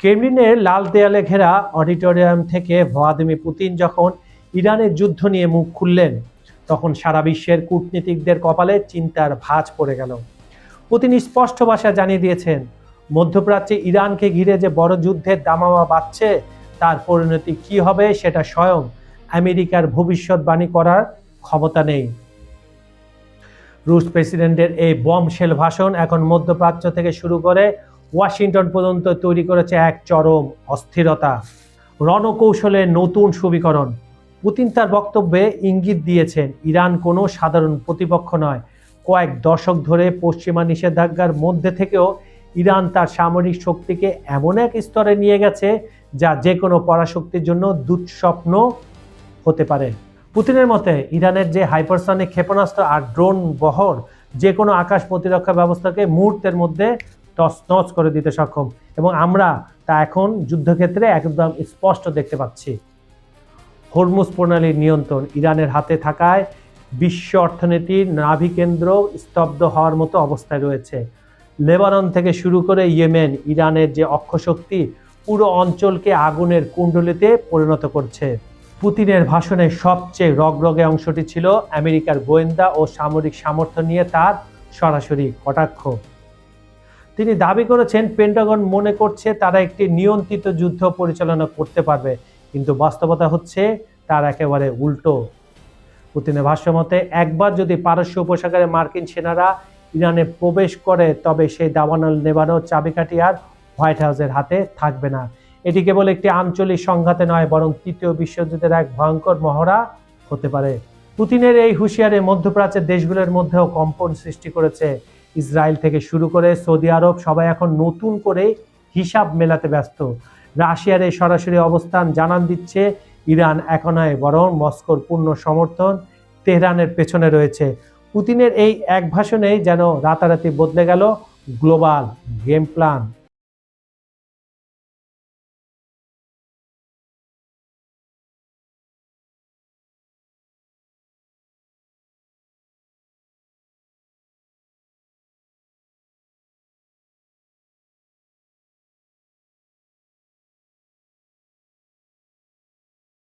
ক্রেমলিনের লাল দেয়ালে ঘেরা অডিটোরিয়াম থেকে ভ্লাদিমির পুতিন যখন ইরানের যুদ্ধ নিয়ে মুখ খুললেন, তখন সারা বিশ্বের কূটনীতিকদের কপালে চিন্তার ভাঁজ পড়ে গেল। পুতিন স্পষ্ট ভাষায় জানিয়ে দিয়েছেন, মধ্যপ্রাচ্যে ইরানকে ঘিরে যে বড় যুদ্ধের দামামা বাজছে, তার পরিণতি কি হবে সেটা স্বয়ং আমেরিকার ভবিষ্যৎবাণী করার ক্ষমতা নেই। রুশ প্রেসিডেন্টের এই বমশেল ভাষণ এখন মধ্যপ্রাচ্য থেকে শুরু করে ওয়াশিংটন পর্যন্ত তৈরি করেছে এক চরম অস্থিরতা, রণকৌশলের নতুন সমীকরণ। পুতিন তার বক্তব্যে ইঙ্গিত দিয়েছেন, ইরান কোনো সাধারণ প্রতিপক্ষ নয়। কয়েক দশক ধরে পশ্চিমা নিষেধাজ্ঞার মধ্যে থেকেও ইরান তার সামরিক শক্তিকে এমন এক স্তরে নিয়ে গেছে যা যে কোনো পরাশক্তির জন্য দুঃস্বপ্ন হতে পারে। পুতিনের মতে ইরানের যে হাইপারসনিক ক্ষেপণাস্ত্র আর ড্রোন বহর যে কোনো আকাশ প্রতিরক্ষা ব্যবস্থাকে মুহূর্তের মধ্যে তছনছ করে দিতে সক্ষম, এবং আমরা তা এখন যুদ্ধক্ষেত্রে একদম স্পষ্ট দেখতে পাচ্ছি। হরমুজ প্রণালীর নিয়ন্ত্রণ ইরানের হাতে থাকায় বিশ্ব অর্থনীতির নাভিকেন্দ্র স্তব্ধ হওয়ার মতো অবস্থায় রয়েছে। লেবানন থেকে শুরু করে ইয়েমেন, ইরানের যে অক্ষশক্তি পুরো অঞ্চলকে আগুনের কুণ্ডলিতে পরিণত করছে। পুতিনের ভাষণের সবচেয়ে রগরগে অংশটি ছিল আমেরিকার গোয়েন্দা ও সামরিক সামর্থ্য নিয়ে তার সরাসরি কটাক্ষ। তিনি দাবি করেছেন, পেন্টাগন মনে করছে তারা একটি নিয়ন্ত্রিত যুদ্ধ পরিচালনা করতে পারবে, কিন্তু বাস্তবতা হচ্ছে তার একেবারে উল্টো। পুতিনের ভাষ্য মতে, একবার যদি পারস্য উপসাগরে মার্কিন সেনারা ইরানে প্রবেশ করে, তবে সেই দাবানল নেবানোর চাবিকাঠি আর হোয়াইট হাউসের হাতে থাকবে না। এটি কেবল একটি আঞ্চলিক সংঘাতে নয়, বরং তৃতীয় বিশ্বযুদ্ধের এক ভয়ঙ্কর মহড়া হতে পারে। পুতিনের এই হুঁশিয়ারি মধ্যপ্রাচ্যের দেশগুলোর মধ্যেও কম্পন সৃষ্টি করেছে। ইসরায়েল থেকে শুরু করে সৌদি আরব সবাই এখন নতুন করে হিসাব মেলাতে ব্যস্ত। রাশিয়ার এই সরাসরি অবস্থান জানান দিচ্ছে, ইরান একা নয়, বরং মস্কোর পূর্ণ সমর্থন তেহরানের পেছনে রয়েছে। পুতিনের এই এক ভাষণেই যেন রাতারাতি বদলে গেল গ্লোবাল গেম প্ল্যান।